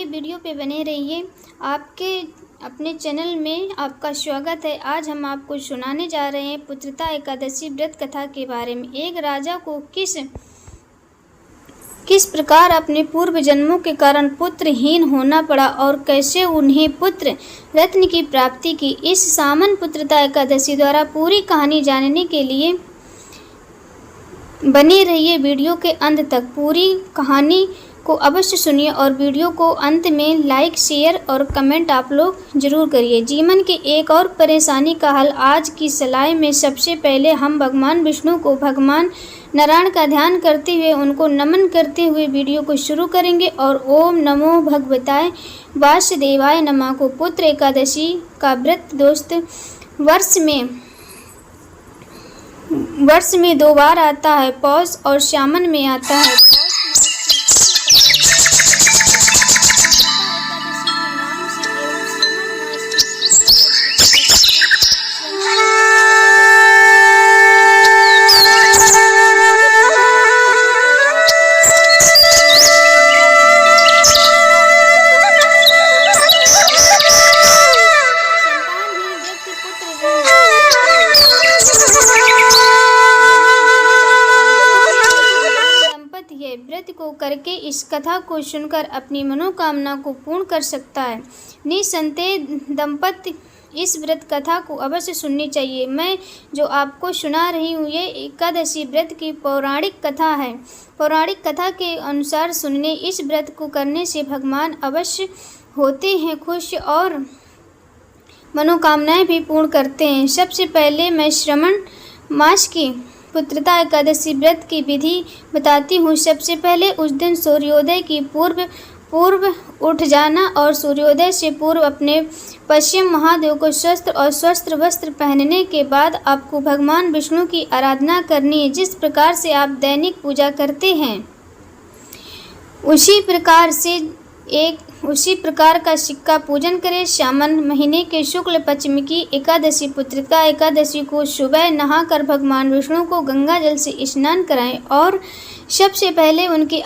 Video पे बने रहिए। आपके अपने चैनल में आपका स्वागत है। आज हम आपको सुनाने जा रहे हैं पुत्रता एकादशी व्रत कथा के बारे में। एक राजा को किस प्रकार अपने पूर्व जन्मों के कारण पुत्रहीन होना पड़ा और कैसे उन्हें पुत्र रत्न की प्राप्ति की। इस सामन पुत्रता एकादशी द्वारा पूरी कहानी जानने के लिए बने रहिए वीडियो के अंत तक। पूरी कहानी को अवश्य सुनिए और वीडियो को अंत में लाइक, शेयर और कमेंट आप लोग जरूर करिए। जीवन की एक और परेशानी का हल आज की सलाह में। सबसे पहले हम भगवान विष्णु को भगवान नारायण का ध्यान करते हुए उनको नमन करते हुए वीडियो को शुरू करेंगे और ओम नमो भगवताय वासुदेवाय नमः को पुत्र एकादशी का व्रत दोस्त वर्ष में 2 बार आता है। पौष और सावन में आता है। व्रत को करके इस कथा को सुनकर अपनी मनोकामना को पूर्ण कर सकता है। निसंदेह दंपति इस व्रत कथा को अवश्य सुननी चाहिए। मैं जो आपको सुना रही हूँ ये एकादशी व्रत की पौराणिक कथा है। पौराणिक कथा के अनुसार सुनने इस व्रत को करने से भगवान अवश्य होते हैं खुश और मनोकामनाएं भी पूर्ण करते हैं। सबसे पहले मैं श्रावण मास की पुत्रता एकादशी व्रत की विधि बताती हूँ। सबसे पहले उस दिन सूर्योदय की पूर्व उठ जाना और सूर्योदय से पूर्व अपने पश्चिम महादेव को स्वस्थ वस्त्र पहनने के बाद आपको भगवान विष्णु की आराधना करनी है। जिस प्रकार से आप दैनिक पूजा करते हैं उसी प्रकार का सिक्का पूजन करें। सावन महीने के शुक्ल पक्षमी की एकादशी पुत्रता एकादशी को सुबह नहाकर भगवान विष्णु को गंगा जल से स्नान कराएं और सबसे पहले उनके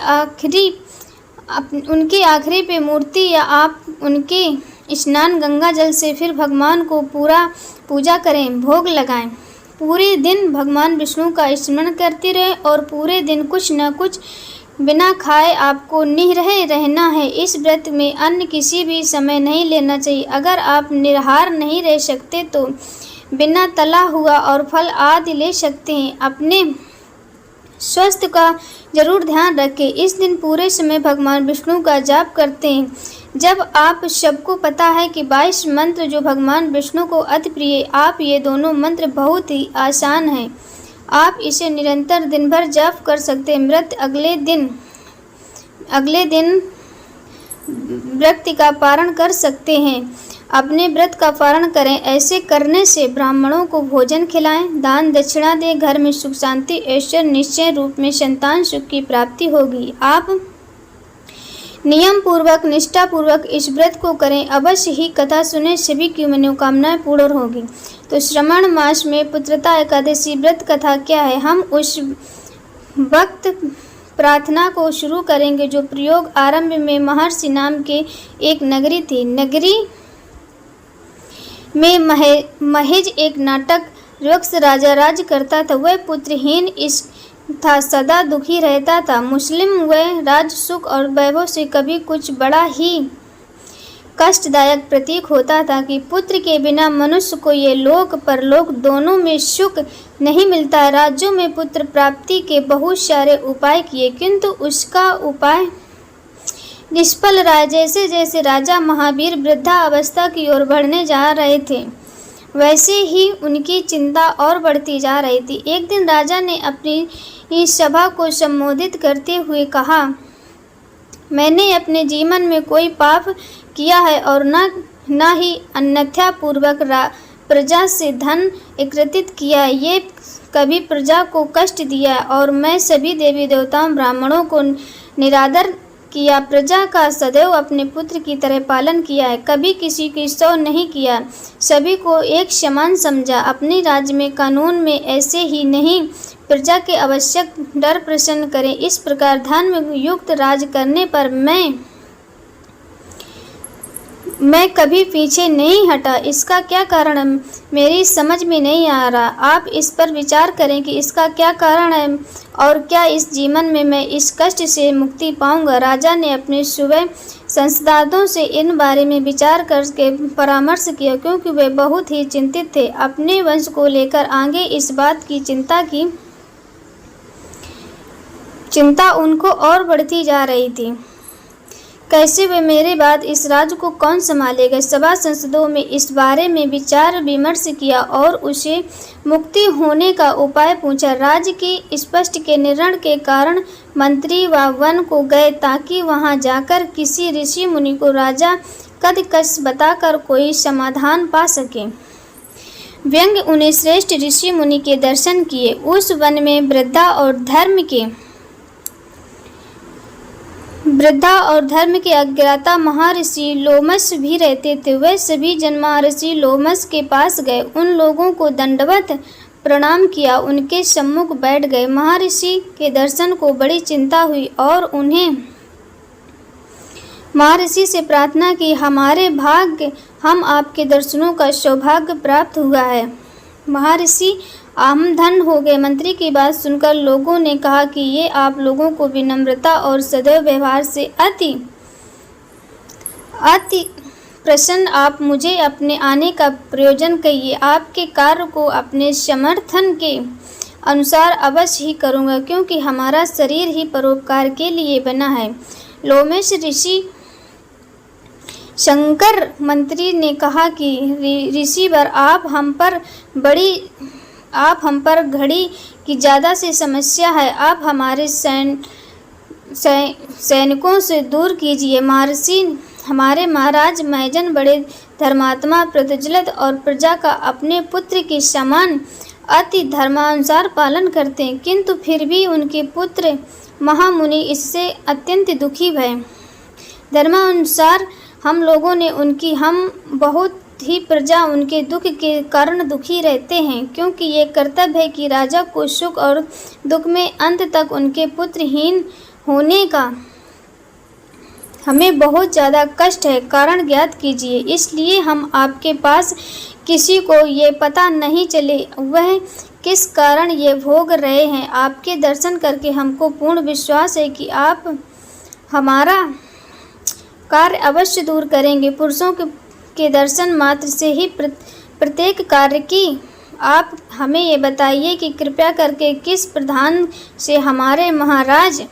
आखिरी पे मूर्ति या आप उनके स्नान गंगा जल से फिर भगवान को पूजा करें, भोग लगाएं। पूरे दिन भगवान विष्णु का स्मरण करते रहें और पूरे दिन कुछ न कुछ बिना खाए आपको निरहे रहना है। इस व्रत में अन्न किसी भी समय नहीं लेना चाहिए। अगर आप निराहार नहीं रह सकते तो बिना तला हुआ और फल आदि ले सकते हैं। अपने स्वास्थ्य का जरूर ध्यान रखें। इस दिन पूरे समय भगवान विष्णु का जाप करते हैं। जब आप सबको पता है कि 22 मंत्र जो भगवान विष्णु को अति प्रिय, आप ये दोनों मंत्र बहुत ही आसान हैं। आप इसे निरंतर दिन भर जाप कर सकते हैं। व्रत अगले दिन व्रत का पारण कर सकते हैं। अपने व्रत का पारण करें। ऐसे करने से ब्राह्मणों को भोजन खिलाएं, दान दक्षिणा दें। घर में सुख शांति ऐश्वर्य निश्चय रूप में संतान सुख की प्राप्ति होगी। आप नियम पूर्वक निष्ठा पूर्वक इस व्रत को करें। अवश्य ही कथा सुने, सभी की मनोकामनाएं पूर्ण होगी। तो श्रावण मास में पुत्रता एकादशी व्रत कथा क्या है, हम उस वक्त प्रार्थना को शुरू करेंगे जो प्रयोग आरंभ में महर्षि नाम के एक नगरी थी। नगरी में महेज एक नाटक वृक्ष राजा राज करता था। वह पुत्रहीन था, सदा दुखी रहता था। मुस्लिम वह राज सुख और वैभव से कभी कुछ बड़ा ही कष्टदायक प्रतीक होता था कि पुत्र के बिना मनुष्य को ये लोक परलोक दोनों में सुख नहीं मिलता। राज्यों में पुत्र प्राप्ति के बहुत सारे उपाय किए किंतु उसका उपाय निष्फल रहा। जैसे जैसे राजा महावीर वृद्धा अवस्था की ओर बढ़ने जा रहे थे वैसे ही उनकी चिंता और बढ़ती जा रही थी। एक दिन राजा ने अपनी सभा को संबोधित करते हुए कहा, मैंने अपने जीवन में कोई पाप किया है और न ही अन्यथा पूर्वक प्रजा से धन एकत्रित किया। ये कभी प्रजा को कष्ट दिया और मैं सभी देवी देवताओं ब्राह्मणों को निरादर किया। प्रजा का सदैव अपने पुत्र की तरह पालन किया है। कभी किसी की सौ नहीं किया, सभी को एक समान समझा। अपने राज्य में कानून में ऐसे ही नहीं प्रजा के आवश्यक डर प्रसन्न करें। इस प्रकार धर्म युक्त राज करने पर मैं मैं कभी पीछे नहीं हटा। इसका क्या कारण है, मेरी समझ में नहीं आ रहा। आप इस पर विचार करें कि इसका क्या कारण है और क्या इस जीवन में मैं इस कष्ट से मुक्ति पाऊंगा। राजा ने अपने सूबे संसदारों से इन बारे में विचार करके परामर्श किया, क्योंकि वे बहुत ही चिंतित थे अपने वंश को लेकर। आगे इस बात की चिंता उनको और बढ़ती जा रही थी। कैसे वे मेरे बाद इस राज्य को कौन संभालेगा। सभा संसदों में इस बारे में विचार विमर्श किया और उसे मुक्ति होने का उपाय पूछा। राज्य की स्पष्ट के निर्णय के कारण मंत्री व वन को गए, ताकि वहां जाकर किसी ऋषि मुनि को राजा कदकश बताकर कोई समाधान पा सके। व्यंग उन्हें श्रेष्ठ ऋषि मुनि के दर्शन किए। उस वन में वृद्धा और धर्म के अज्ञाता महर्षि लोमस भी रहते थे। वे सभी जन महर्षि लोमस के पास गए, उन लोगों को दंडवत प्रणाम किया, उनके सम्मुख बैठ गए। महर्षि के दर्शन को बड़ी चिंता हुई और उन्हें महर्षि से प्रार्थना की, हमारे भाग्य हम आपके दर्शनों का सौभाग्य प्राप्त हुआ है। महर्षि आमधन हो गए। मंत्री की बात सुनकर लोगों ने कहा कि ये आप लोगों को विनम्रता और सदैव व्यवहार से अति प्रसन्न। आप मुझे अपने आने का प्रयोजन कहिए। आपके कार्य को अपने समर्थन के अनुसार अवश्य ही करूँगा, क्योंकि हमारा शरीर ही परोपकार के लिए बना है। लोमेश ऋषि शंकर मंत्री ने कहा कि ऋषिवर आप हम पर घड़ी की ज़्यादा सी समस्या है। आप हमारे सैनिकों से दूर कीजिए। महर्षि हमारे महाराज मैजन बड़े धर्मात्मा, प्रज्वलित और प्रजा का अपने पुत्र के समान अति धर्मानुसार पालन करते हैं, किंतु फिर भी उनके पुत्र महामुनि इससे अत्यंत दुखी भय। धर्मानुसार हम लोगों ने हम बहुत ही प्रजा उनके दुख के कारण दुखी रहते हैं, क्योंकि ये कर्तव्य है कि राजा को सुख और दुख में अंत तक उनके पुत्रहीन होने का हमें बहुत ज़्यादा कष्ट है। कारण ज्ञात कीजिए। इसलिए हम आपके पास किसी को ये पता नहीं चले वह किस कारण ये भोग रहे हैं। आपके दर्शन करके हमको पूर्ण विश्वास है कि आप हमारा कार्य अवश्य दूर करेंगे। पुरुषों के दर्शन मात्र से ही प्रत्येक कार्य की आप हमें ये बताइए कि कृपया करके किस प्रधान से हमारे महाराज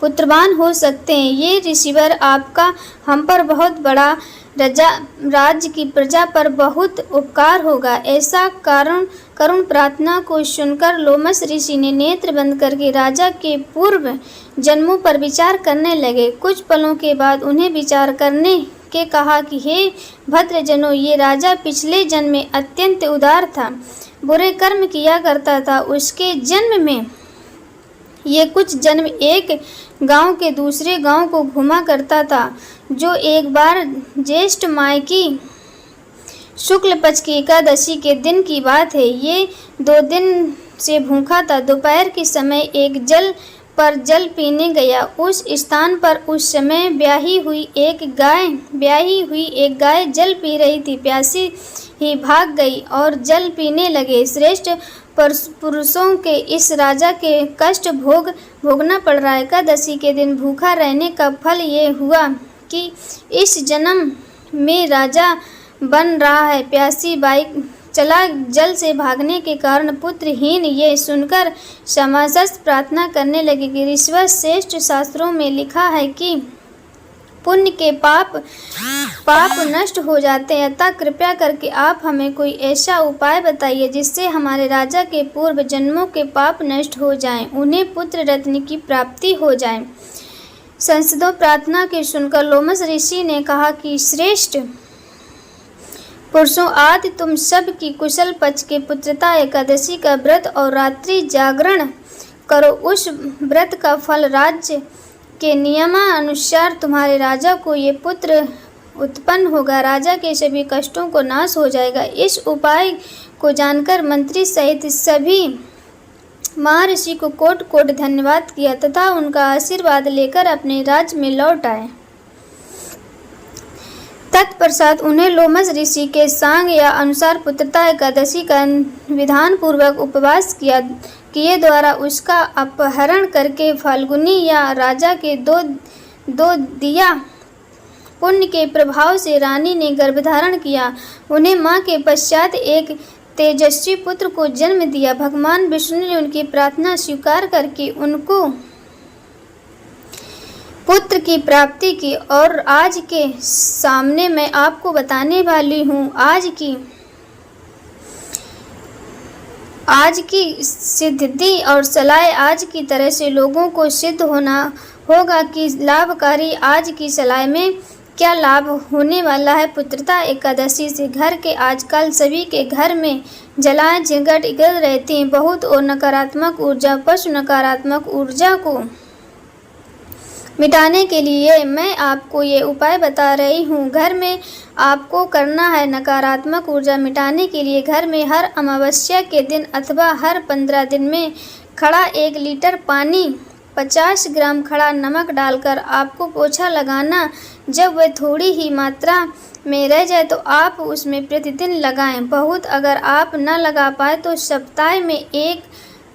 पुत्रवान हो सकते हैं। ये ऋषिवर आपका हम पर बहुत बड़ा राज्य की प्रजा पर बहुत उपकार होगा। ऐसा करुण प्रार्थना को सुनकर लोमस ऋषि ने नेत्र बंद करके राजा के पूर्व जन्मों पर विचार करने लगे। कुछ पलों के बाद उन्हें विचार करने के कहा कि हे भद्रजनों, ये राजा पिछले जन्म में अत्यंत उदार था, बुरे कर्म किया करता था। उसके जन्म में ये कुछ जन्म एक गांव के दूसरे गांव को घुमा करता था। जो एक बार ज्येष्ठ माह की शुक्ल पक्ष की एकादशी के दिन की बात है। ये 2 दिन से भूखा था। दोपहर के समय एक जल पर जल पीने गया। उस स्थान पर उस समय ब्याही हुई एक गाय जल पी रही थी। प्यासी ही भाग गई और जल पीने लगे। श्रेष्ठ पुरुषों के इस राजा के कष्ट भोगना पड़ रहा है। एकादशी के दिन भूखा रहने का फल ये हुआ कि इस जन्म में राजा बन रहा है। प्यासी बाई चला जल से भागने के कारण पुत्रहीन। ये सुनकर क्षमासस प्रार्थना करने लगे कि ऋषिवर श्रेष्ठ शास्त्रों में लिखा है कि पुण्य के पाप नष्ट हो जाते हैं। अतः कृपया करके आप हमें कोई ऐसा उपाय बताइए जिससे हमारे राजा के पूर्व जन्मों के पाप नष्ट हो जाएं, उन्हें पुत्र रत्न की प्राप्ति हो जाए। संसदों प्रार्थना के सुनकर लोमस ऋषि ने कहा कि श्रेष्ठ पुरुषों, आज तुम सब की कुशल पक्ष के पुत्रता एकादशी का व्रत और रात्रि जागरण करो। उस व्रत का फल राज्य के नियमानुसार तुम्हारे राजा को ये पुत्र उत्पन्न होगा। राजा के सभी कष्टों को नाश हो जाएगा। इस उपाय को जानकर मंत्री सहित सभी महर्षि को कोट कोट धन्यवाद किया तथा उनका आशीर्वाद लेकर अपने राज्य में लौट आए। तत्पश्चात उन्हें लोमश ऋषि के सांग या अनुसार पुत्रता एकादशी का विधान पूर्वक उपवास किए द्वारा उसका अपहरण करके फाल्गुनी या राजा के दो दिया पुण्य के प्रभाव से रानी ने गर्भधारण किया। उन्हें मां के पश्चात एक तेजस्वी पुत्र को जन्म दिया। भगवान विष्णु ने उनकी प्रार्थना स्वीकार करके उनको पुत्र की प्राप्ति की। और आज के सामने मैं आपको बताने वाली हूँ आज की सिद्धि और सलाह। आज की तरह से लोगों को सिद्ध होना होगा कि लाभकारी आज की सलाह में क्या लाभ होने वाला है। पुत्रता एकादशी से घर के आजकल सभी के घर में जलाएं झंझट इगल रहती हैं बहुत और नकारात्मक ऊर्जा। पशु नकारात्मक ऊर्जा को मिटाने के लिए मैं आपको ये उपाय बता रही हूँ। घर में आपको करना है नकारात्मक ऊर्जा मिटाने के लिए घर में हर अमावस्या के दिन अथवा हर 15 दिन में खड़ा 1 लीटर पानी 50 ग्राम खड़ा नमक डालकर आपको पोछा लगाना। जब वह थोड़ी ही मात्रा में रह जाए तो आप उसमें प्रतिदिन लगाएं। बहुत अगर आप न लगा पाए तो सप्ताह में 1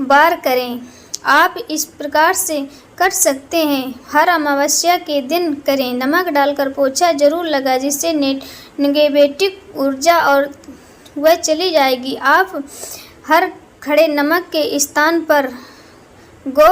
बार करें। आप इस प्रकार से कर सकते हैं। हर अमावस्या के दिन करें। नमक डालकर पोछा जरूर लगा जिससे नेगेटिव ऊर्जा और वह चली जाएगी। आप हर खड़े नमक के स्थान पर गौ